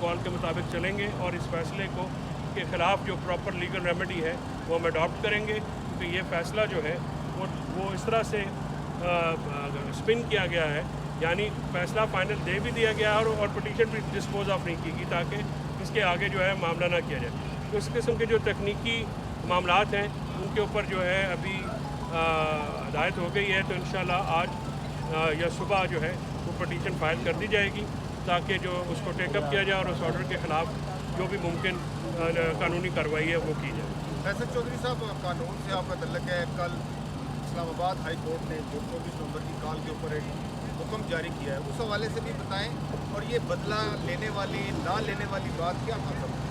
Call के मुताबिक चलेंगे और इस फैसले को के ख़िलाफ़ जो प्रॉपर लीगल रेमेडी है वो हम अडॉप्ट करेंगे, क्योंकि ये फ़ैसला जो है वो इस तरह से स्पिन किया गया है, यानी फ़ैसला फ़ाइनल दे भी दिया गया और पटिशन भी डिस्पोज ऑफ नहीं की गई ताकि इसके आगे जो है मामला ना किया जाए। तो इस किस्म के जो तकनीकी मामलात हैं उनके ऊपर जो है अभी हदायत हो गई है, तो इंशाल्लाह आज या सुबह जो है वो पटिशन फाइल कर दी जाएगी ताकि जो उसको टेकअप किया जाए और उस ऑर्डर के ख़िलाफ़ जो भी मुमकिन कानूनी कार्रवाई है वो की जाए। फैसल चौधरी साहब, कानून से आपका तल्लुक़ है। कल इस्लामाबाद हाई कोर्ट ने जो 24 नवंबर की कॉल के ऊपर एक हुक्म जारी किया है, उस हवाले से भी बताएं, और ये बदला लेने वाली ना लेने वाली बात क्या मतलब है?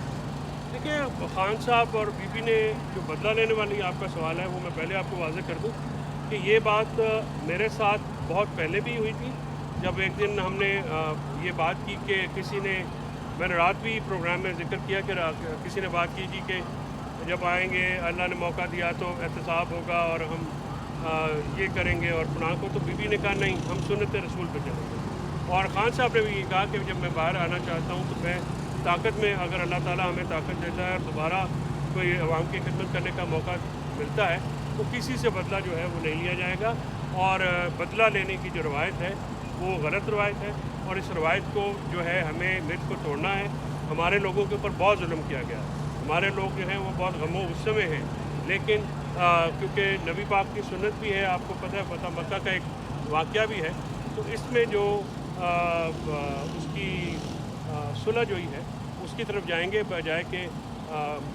देखिए, खान साहब और बीबी ने जो बदला लेने वाली आपका सवाल है वो मैं पहले आपको वाज़ेह कर दूं कि ये बात मेरे साथ बहुत पहले भी हुई थी। जब एक दिन हमने ये बात की कि किसी ने, मैंने रात भी प्रोग्राम में जिक्र किया कि किसी ने बात की जी कि जब आएंगे अल्लाह ने मौका दिया तो एहतसाब होगा और हम ये करेंगे और फलां को, तो बीबी ने कहा नहीं, हम सुन्नत रसूल पे चलेंगे। और ख़ान साहब ने भी ये कहा कि जब मैं बाहर आना चाहता हूँ तो मैं ताकत में, अगर अल्लाह ताला हमें ताकत देता है और दोबारा कोई अवाम की खिदमत करने का मौका मिलता है तो किसी से बदला जो है वो नहीं लिया जाएगा। और बदला लेने की जो रवायत है वो गलत रवायत है और इस रवायत को जो है हमें मिथ को तोड़ना है। हमारे लोगों के ऊपर बहुत जुल्म किया गया, हमारे लोग जो हैं वो बहुत गमो गुस्से में हैं, लेकिन क्योंकि नबी पाक की सुन्नत भी है, आपको पता है, पता मक्का का एक वाक़या भी है, तो इसमें जो उसकी सुलह जो ही है उसकी तरफ जाएंगे बजाय के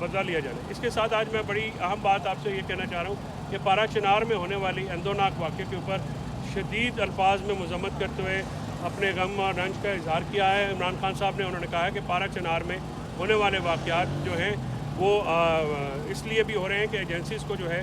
बदला लिया जाए। इसके साथ आज मैं बड़ी अहम बात आपसे ये कहना चाह रहा हूँ कि पारा चिनार में होने वाली अंदोनाक वाक़े के ऊपर शदीद अल्फाज में मज़म्मत करते हुए अपने गम और रंज का इजहार किया है इमरान खान साहब ने। उन्होंने कहा है कि पारा चिनार में होने वाले वाक़यात जो हैं वो इसलिए भी हो रहे हैं कि एजेंसीज़ को जो है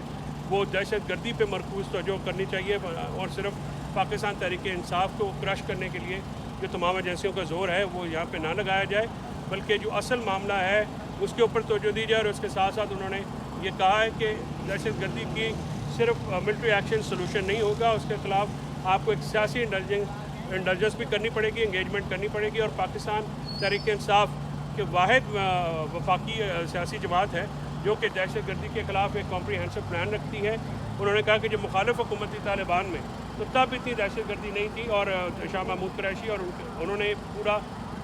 वो दहशत गर्दी पर मरकूज़ तवज्जो करनी चाहिए और सिर्फ पाकिस्तान तहरीक इंसाफ को क्रश करने के लिए जो तमाम एजेंसियों का ज़ोर है वो यहाँ पे ना लगाया जाए, बल्कि जो असल मामला है उसके ऊपर तवज्जो दी जाए। और उसके साथ साथ उन्होंने ये कहा है कि दहशत गर्दी की सिर्फ मिलिट्री एक्शन सोल्यूशन नहीं होगा, उसके ख़िलाफ़ आपको एक सियासी इंडल्जेंस भी करनी पड़ेगी, इंगेजमेंट करनी पड़ेगी। और पाकिस्तान तहरीक इंसाफ के वाहिद वफाकी सियासी जमात है जो कि दहशत गर्दी के ख़िलाफ़ एक कॉम्प्रीहेंसिव प्लान रखती है। उन्होंने कहा कि जो मुखालिफ हुकूमत थी तालिबान में तो तब इतनी दहशत गर्दी नहीं थी और शाह महमूद कुरैशी और उन्होंने पूरा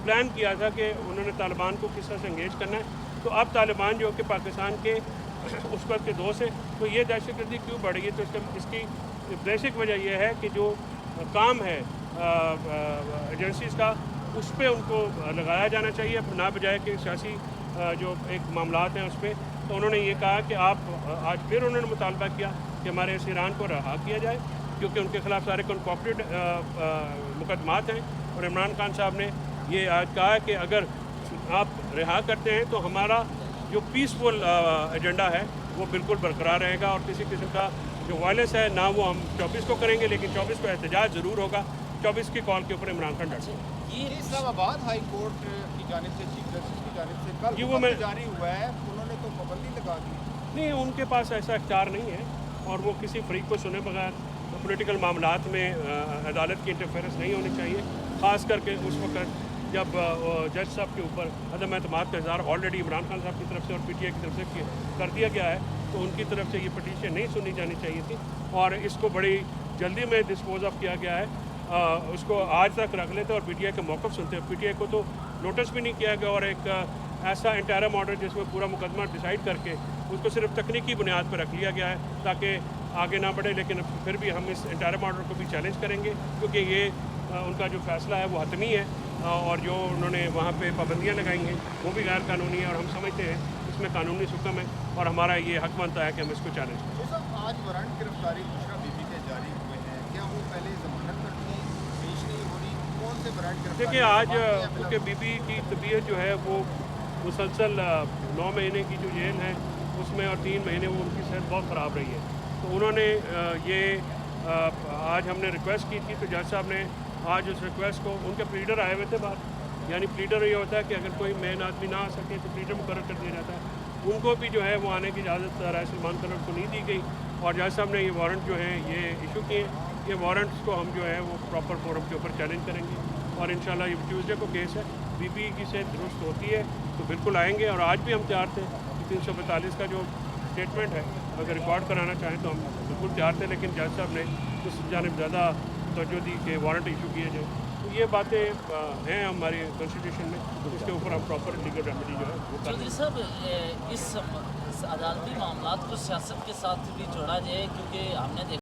प्लान किया था कि उन्होंने तालिबान को किस तरह से इंगेज करना है। तो अब तालिबान जो कि पाकिस्तान के उस वक्त के दोस्त हैं, तो ये दहशत गर्दी क्यों बढ़ गई? तो इसकी बेसिक वजह यह है कि जो काम है एजेंसीज़ का उस पर उनको लगाया जाना चाहिए, ना बजाय कि सियासी जो एक मामलात हैं उस पर। तो उन्होंने ये कहा कि आप आज फिर उन्होंने मुतालबा किया कि हमारे इस ईरान को रहा किया जाए, क्योंकि उनके ख़िलाफ़ सारे कॉन्कॉर्पोरेट मुकदमात हैं। और इमरान खान साहब ने ये आज कहा है कि अगर आप रिहा करते हैं तो हमारा जो पीसफुल एजेंडा है वो बिल्कुल बरकरार रहेगा और किसी किस्म का जो वायलेंस है ना वो हम 24 को करेंगे, लेकिन 24 को एहतजाज ज़रूर होगा। 24 की कॉल के ऊपर इमरान खान डट सकते। ये इस्लामाबाद हाई कोर्ट की जानिब से, चीफ जस्टिस की जानिब से कल जी वो मैं जारी हुआ है, उन्होंने तो पाबंदी लगा दी। नहीं, उनके पास ऐसा इख्तियार नहीं है और वो किसी फरीक को सुने बगैर पॉलिटिकल मामलात में अदालत की इंटरफेरेंस नहीं होनी चाहिए, ख़ास करके उस वक्त जब जज साहब के ऊपर अदम एतमाद का इज़हार ऑलरेडी इमरान खान साहब की तरफ से और PTI की तरफ से कर दिया गया है। तो उनकी तरफ से ये पटिशन नहीं सुनी जानी चाहिए थी और इसको बड़ी जल्दी में डिस्पोज ऑफ किया गया है। उसको आज तक रख लेते और PTI के मौक़िफ़ सुनते। PTI को तो नोटिस भी नहीं किया गया और एक ऐसा इंटरम ऑर्डर जिसमें पूरा मुकदमा डिसाइड करके उसको सिर्फ तकनीकी बुनियाद पर रख लिया गया है ताकि आगे ना बढ़े। लेकिन फिर भी हम इस इंटरम ऑर्डर को भी चैलेंज करेंगे, क्योंकि ये उनका जो फ़ैसला है वो हतमी है और जो उन्होंने वहाँ पे पाबंदियाँ लगाई हैं वो भी गैर कानूनी है और हम समझते हैं इसमें कानूनी हुक्म है और हमारा ये हक बनता है कि हम इसको चैलेंज करें। तो सर, आज वारंट गिरफ्तारी बुशरा बीबी के जारी हुए हैं, क्या वो पहले ज़मानत पर थी, पेश नहीं हो रही, कौन से वारंट गिरफ्तारी? देखिए, आज क्योंकि बीबी की तबीयत जो है वो मुसलसल 9 महीने की जो जेल है उसमें और 3 महीने वो उनकी सेहत बहुत ख़राब रही है। तो उन्होंने ये आज हमने रिक्वेस्ट की थी तो जज साहब ने आज उस रिक्वेस्ट को, उनके प्लीडर आए हुए थे बाहर, यानी प्लीडर ये होता है कि अगर कोई मेन आदमी ना आ सके तो प्लीडर मुकर्रर कर दिया जाता है। उनको भी जो है वो आने की इजाज़त राय सलमान कलर को नहीं दी गई और जज साहब ने ये वारंट जो है ये इशू किए। ये वारंट्स को हम जो है वो प्रॉपर फोरम के ऊपर चैलेंज करेंगे और इंशाल्लाह ये ट्यूसडे को केस है बीबी की से दुरुस्त होती है तो बिल्कुल आएंगे। और आज भी हम तैयार थे। 342 का जो स्टेटमेंट है अगर रिकॉर्ड कराना चाहें तो हम बिल्कुल तैयार थे, लेकिन जज साहब ने उस जानिब ज़्यादा तवज्जो दी कि वारंट इशू किए जाए। तो ये बातें हैं हमारी कॉन्स्टिट्यूशन में, इसके ऊपर हम प्रॉपर लीगल रेमेडी जो है वो कर चौधरी साहब, इस अदालती मामलात को सियासत के साथ भी जोड़ा जाए, क्योंकि हमने देखा